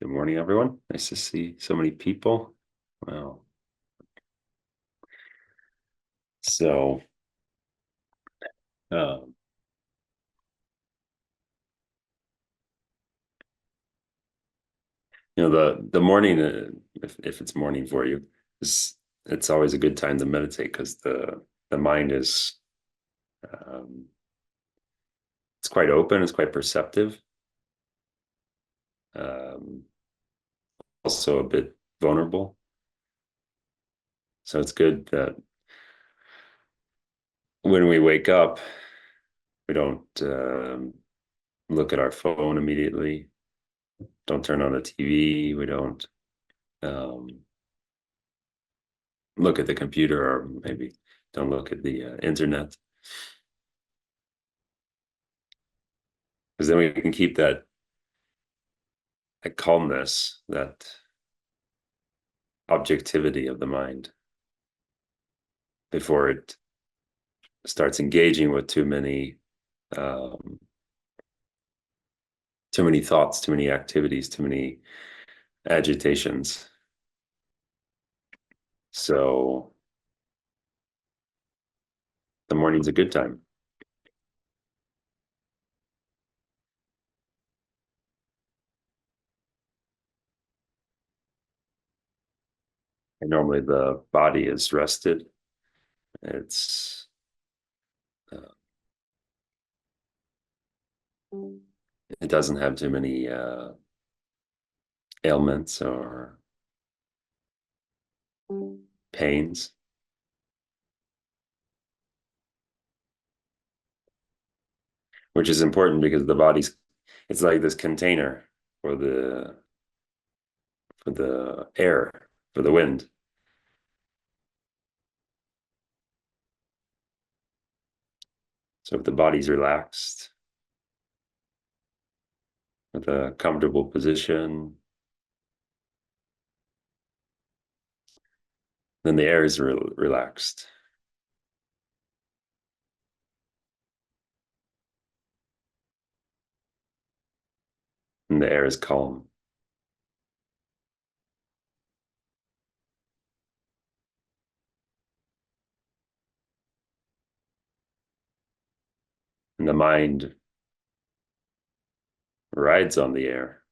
Good morning, everyone. Nice to see so many people. Wow. So, um, the morning, if it's morning for you, is it's always a good time to meditate because the mind is um, it's quite open, it's quite perceptive, um, also a bit vulnerable. So it's good that when we wake up, we don't look at our phone immediately, don't turn on the TV, we don't um, look at the computer, or maybe don't look at the internet, because then we can keep that calmness, that objectivity of the mind before it starts engaging with um, too many thoughts, too many activities, too many agitations. So the morning's a good time. And normally the body is rested. It's uh, it doesn't have too many ailments or pains, which is important because the body's it's like this container for the air, for the wind. So if the body's relaxed with a comfortable position, then the air is relaxed. And the air is calm. And the mind rides on the air.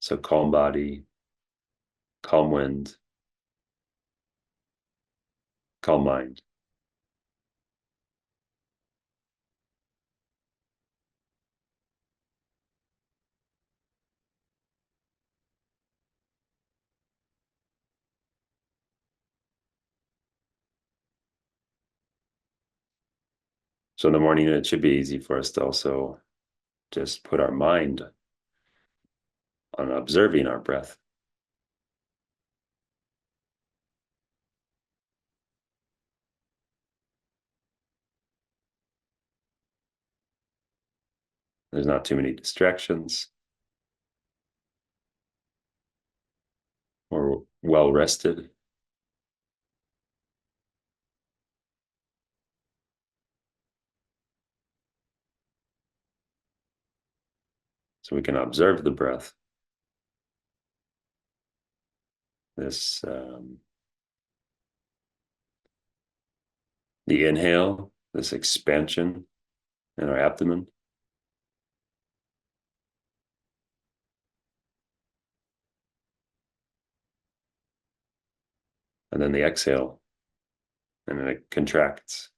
So calm body, calm wind, calm mind. So in the morning, it should be easy for us to also just put our mind on observing our breath. There's not too many distractions. We're well rested. So we can observe the breath, this the inhale, this expansion in our abdomen, and then the exhale, and then it contracts.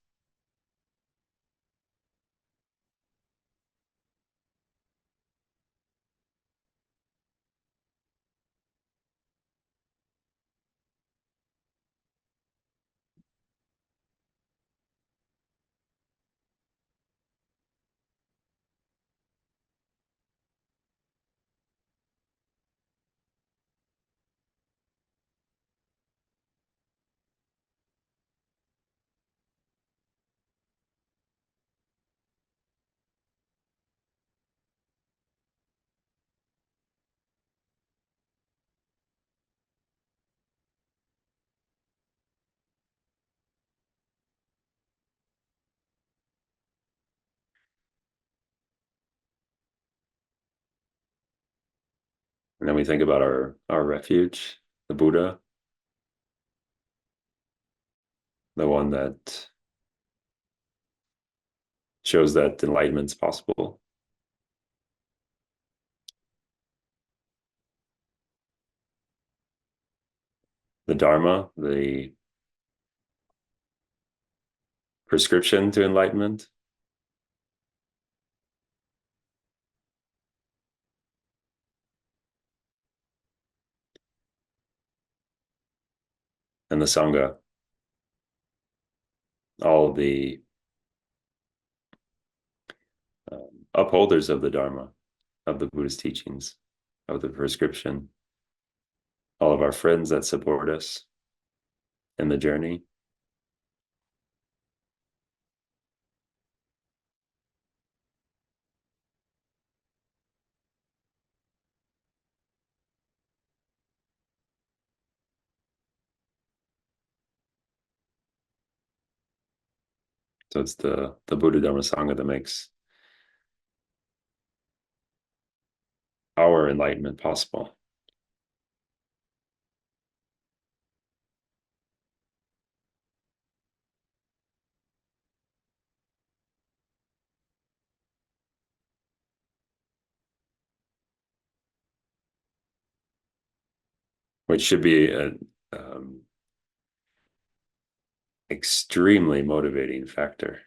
And then we think about our refuge, the Buddha, the one that shows that enlightenment's possible. The Dharma, the prescription to enlightenment, and the Sangha, all the upholders of the Dharma, of the Buddhist teachings, of the prescription, all of our friends that support us in the journey. So it's the Buddha Dharma Sangha that makes our enlightenment possible. Which should be an extremely motivating factor.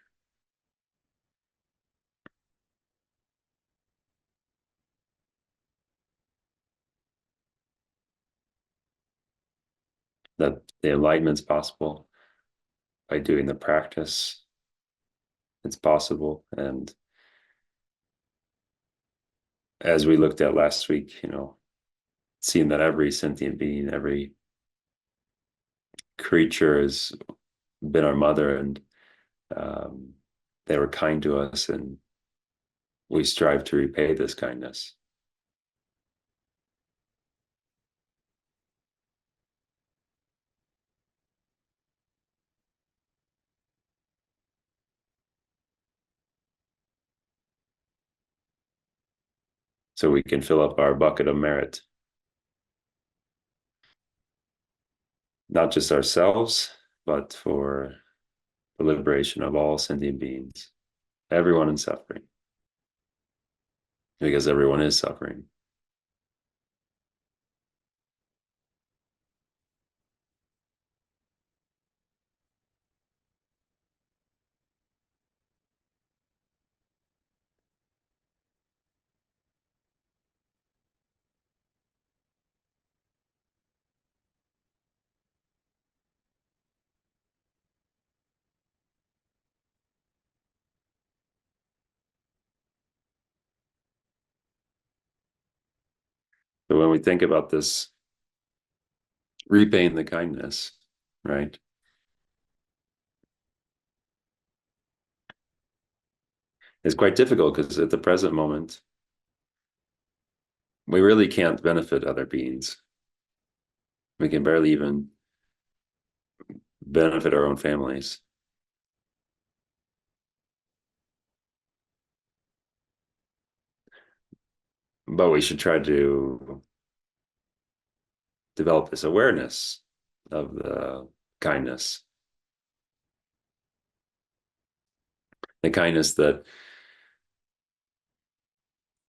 That the enlightenment's possible by doing the practice. It's possible. And as we looked at last week, seeing that every sentient being, every creature has been our mother, and um, they were kind to us, and we strive to repay this kindness. So we can fill up our bucket of merit, not just ourselves, but for the liberation of all sentient beings, everyone in suffering, because everyone is suffering. But when we think about this, repaying the kindness, right? It's quite difficult because at the present moment, we really can't benefit other beings. We can barely even benefit our own families. But we should try to develop this awareness of the kindness that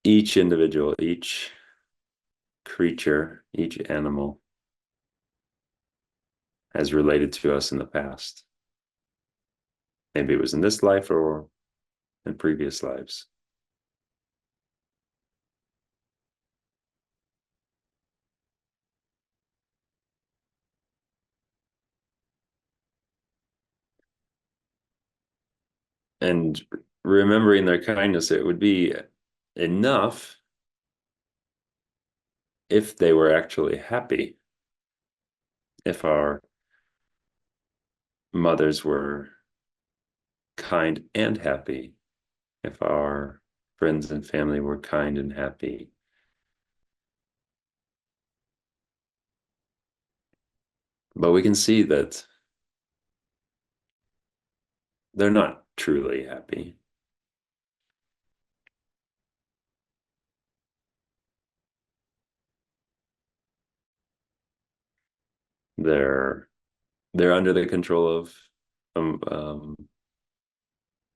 each individual, each creature, each animal has related to us in the past. Maybe it was in this life or in previous lives. And remembering their kindness, it would be enough if they were actually happy, if our mothers were kind and happy, if our friends and family were kind and happy. But we can see that they're not truly happy. They're they're under the control of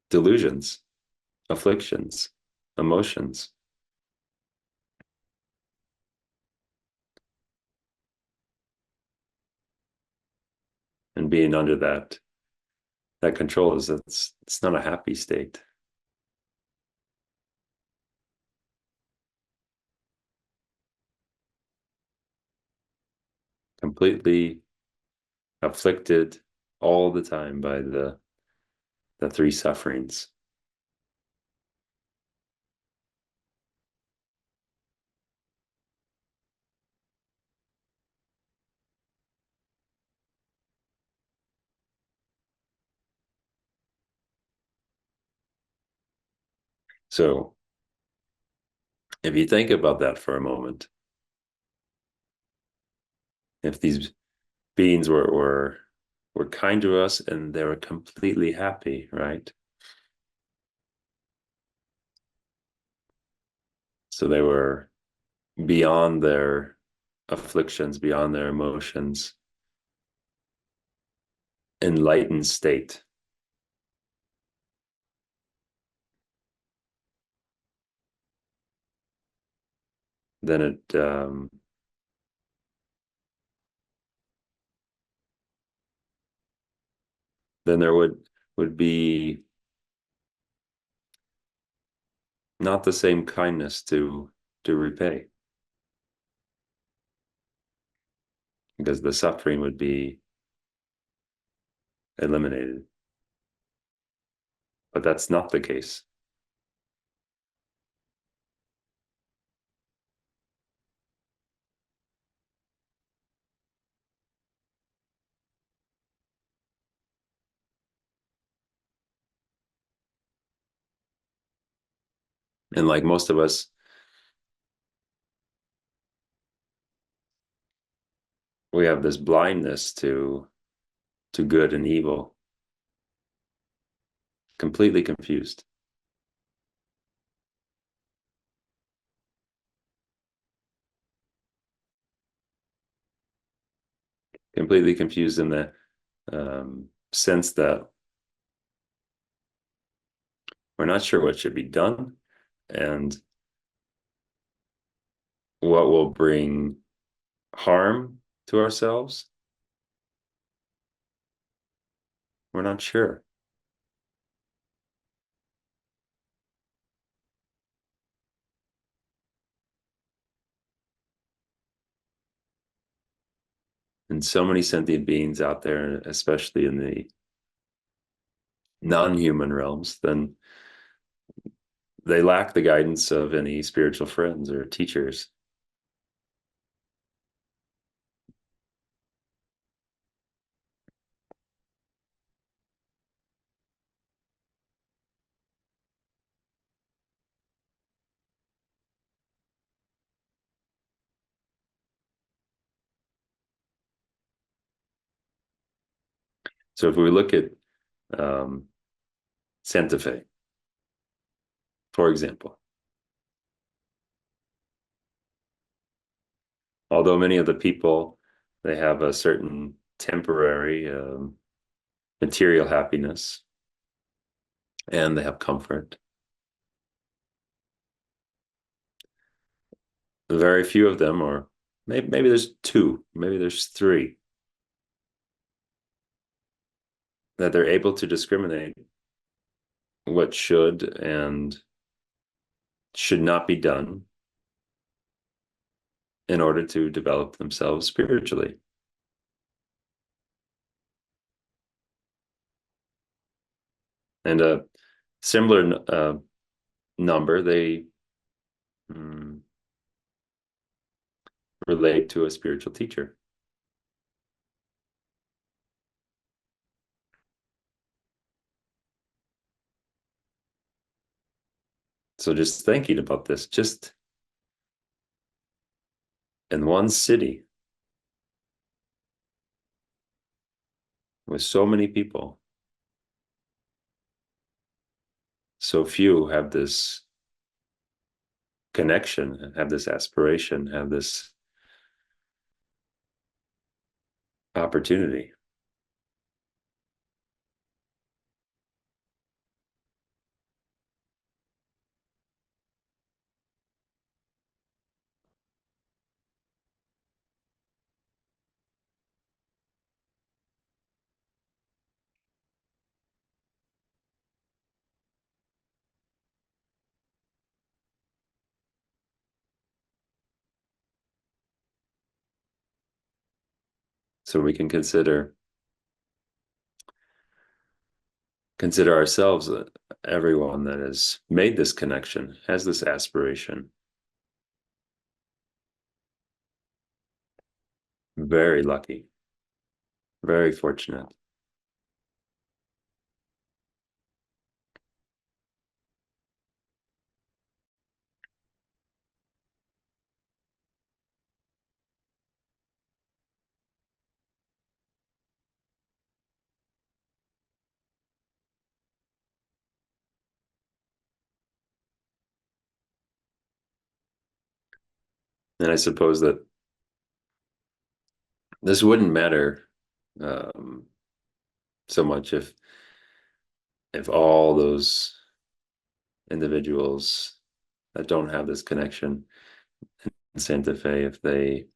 delusions, afflictions, emotions, and being under that control is it's not a happy state. Completely afflicted all the time by the three sufferings. So if you think about that for a moment, if these beings were kind to us and they were completely happy, right? So they were beyond their afflictions, beyond their emotions, enlightened state. Then then there would be not the same kindness to repay, because the suffering would be eliminated. But that's not the case. And like most of us, we have this blindness to good and evil, completely confused, completely confused in the sense that we're not sure what should be done and what will bring harm to ourselves. We're not sure. And so many sentient beings out there, especially in the non-human realms, then they lack the guidance of any spiritual friends or teachers. So if we look at um, Santa Fe, for example, although many of the people, they have a certain temporary material happiness and they have comfort. Very few of them, or maybe there's two, maybe there's three, that they're able to discriminate what should and should not be done in order to develop themselves spiritually. And a similar number, they mm, relate to a spiritual teacher. So just thinking about this, just in one city with so many people, so few have this connection, have this aspiration, have this opportunity. So we can consider ourselves, everyone that has made this connection, has this aspiration, very lucky, very fortunate. And I suppose that this wouldn't matter um, so much if all those individuals that don't have this connection in Santa Fe, if they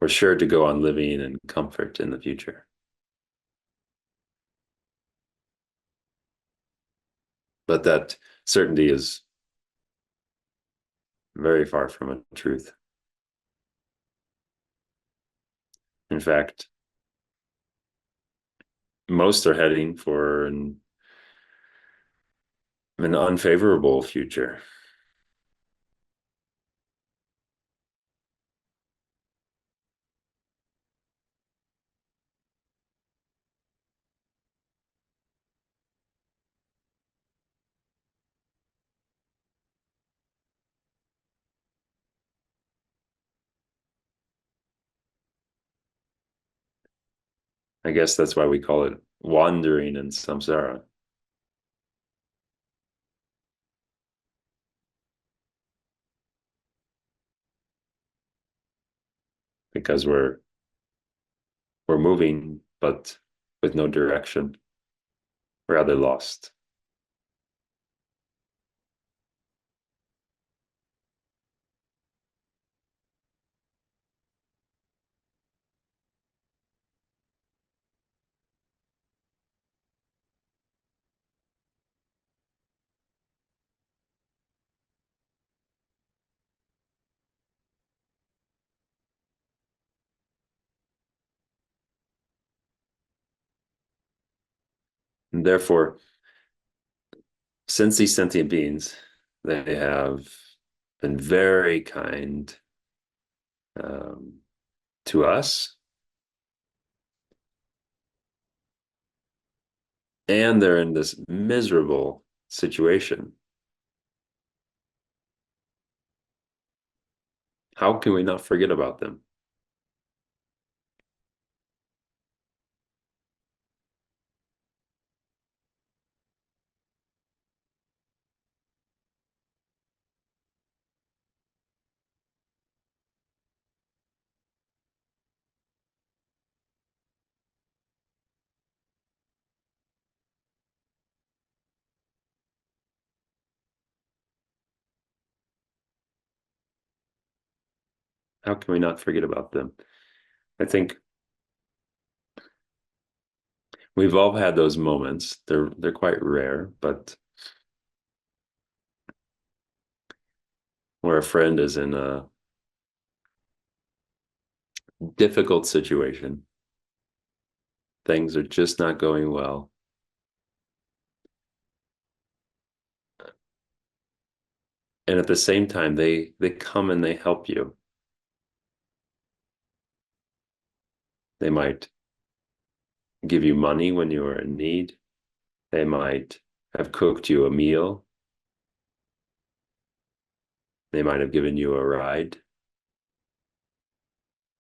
were sure to go on living in comfort in the future. But that certainty is very far from a truth. In fact, most are heading for an unfavorable future. I guess that's why we call it wandering in samsara, because we're moving, but with no direction, rather lost. And therefore, since these sentient beings, they have been very kind um, to us, and they're in this miserable situation. How can we not forget about them? How can we not forget about them? I think we've all had those moments. They're quite rare, but where a friend is in a difficult situation, things are just not going well, and at the same time, they come and they help you. They might give you money when you are in need. They might have cooked you a meal. They might have given you a ride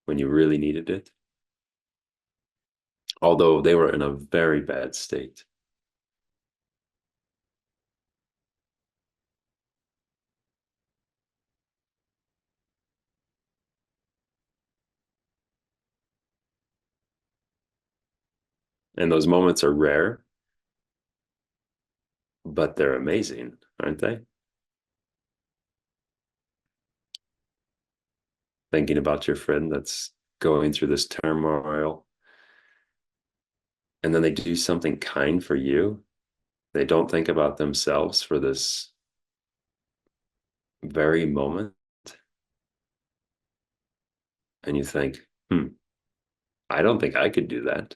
when you really needed it, although they were in a very bad state. And those moments are rare, but they're amazing, aren't they? Thinking about your friend that's going through this turmoil, and then they do something kind for you. They don't think about themselves for this very moment. And you think, I don't think I could do that.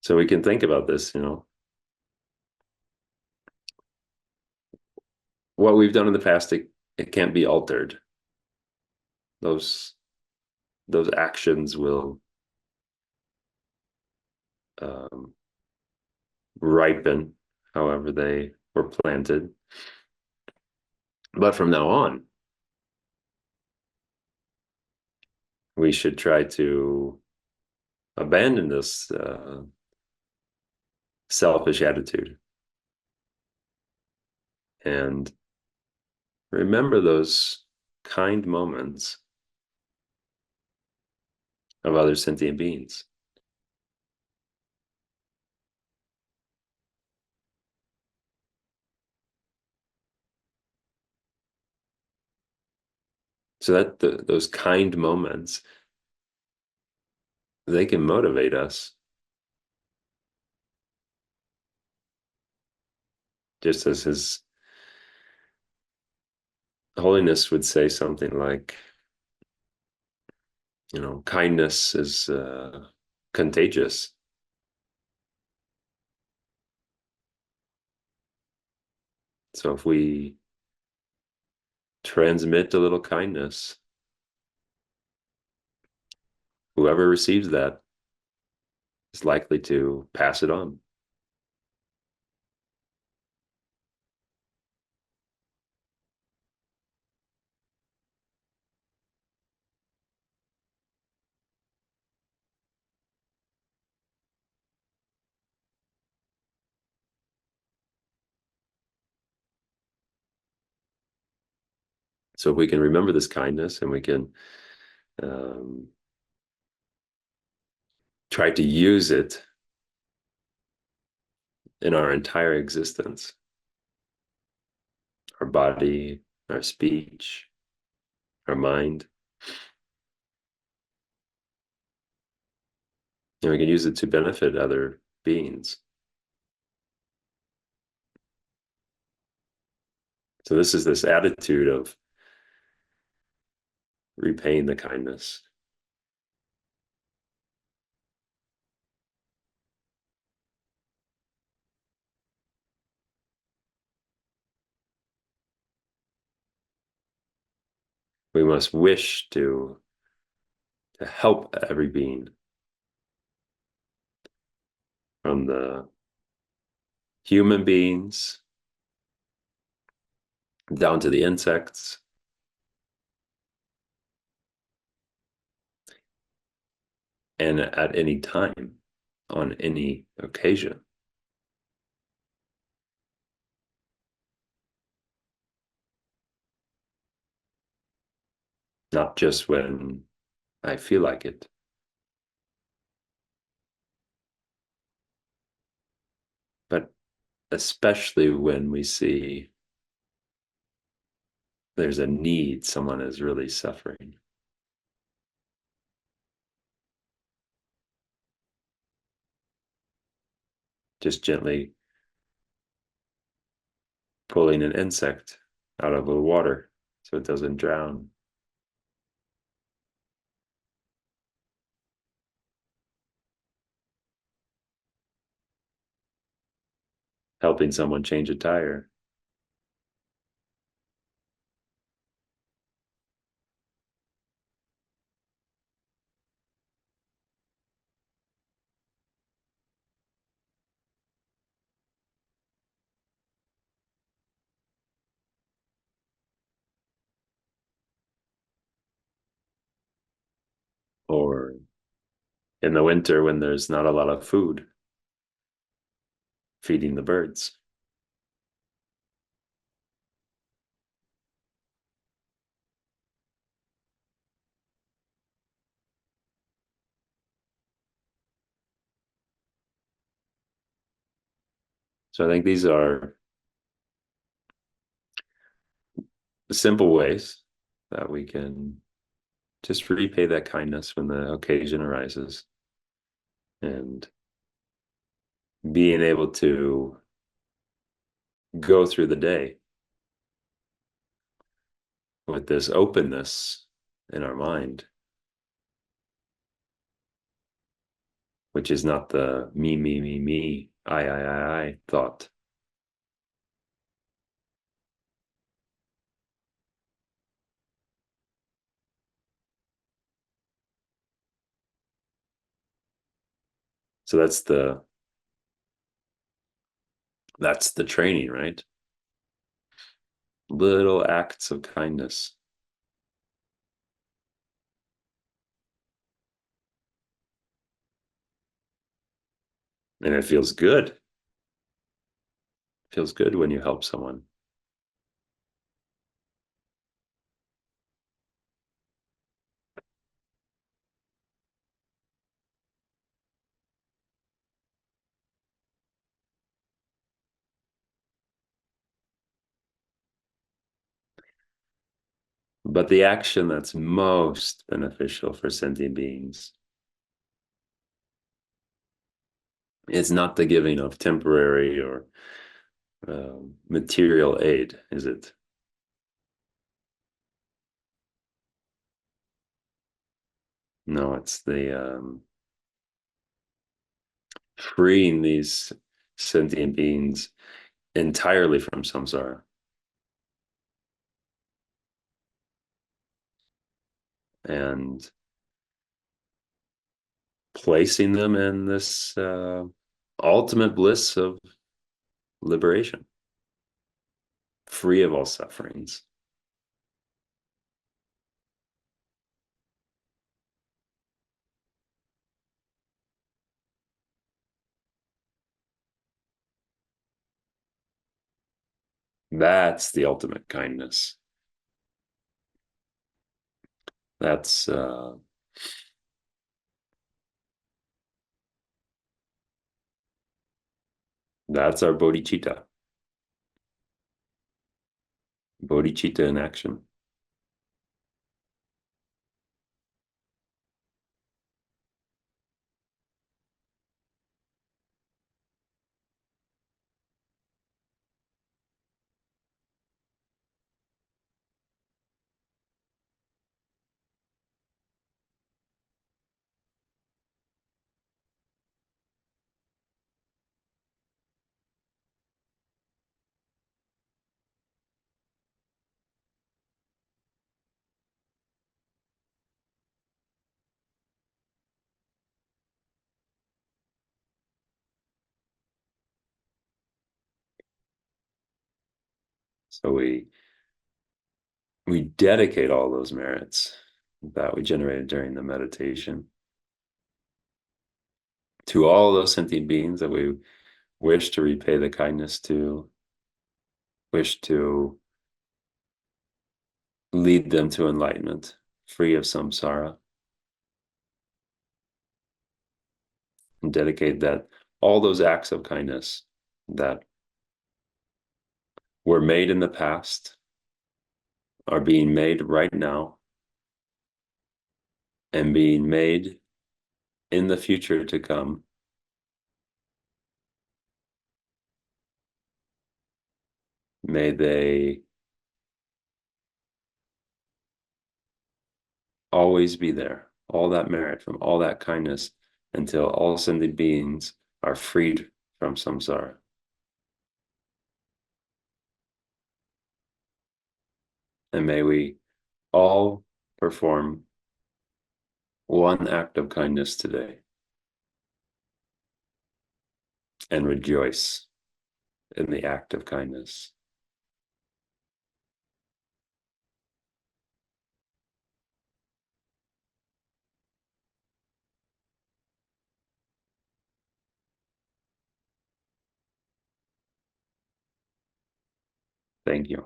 So we can think about this, what we've done in the past, it can't be altered. Those those actions will um, ripen however they were planted. But from now on, we should try to abandon this selfish attitude and remember those kind moments of other sentient beings. So that those kind moments, they can motivate us, just as His Holiness would say something like, kindness is contagious. So if we transmit a little kindness, whoever receives that is likely to pass it on. So if we can remember this kindness and we can um, try to use it in our entire existence, our body, our speech, our mind, and we can use it to benefit other beings. So this is this attitude of repaying the kindness. We must wish to help every being, from the human beings down to the insects, and at any time, on any occasion. Not just when I feel like it, but especially when we see there's a need, someone is really suffering. Just gently pulling an insect out of the water so it doesn't drown. Helping someone change a tire. in the winter when there's not a lot of food, feeding the birds. So I think these are the simple ways that we can just repay that kindness when the occasion arises, and being able to go through the day with this openness in our mind, which is not the me, I thought. So that's the training, right? Little acts of kindness. And it feels good. It feels good when you help someone. But the action that's most beneficial for sentient beings is not the giving of temporary or material aid, is it? No, it's the freeing these sentient beings entirely from samsara and placing them in this ultimate bliss of liberation, free of all sufferings. That's the ultimate kindness. That's that's our bodhicitta. Bodhicitta in action. So we dedicate all those merits that we generated during the meditation to all those sentient beings that we wish to repay the kindness to, wish to lead them to enlightenment, free of samsara, and dedicate that all those acts of kindness that were made in the past are being made right now and being made in the future to come. May they always be there, all that merit from all that kindness until all sentient beings are freed from samsara. And may we all perform one act of kindness today and rejoice in the act of kindness. Thank you.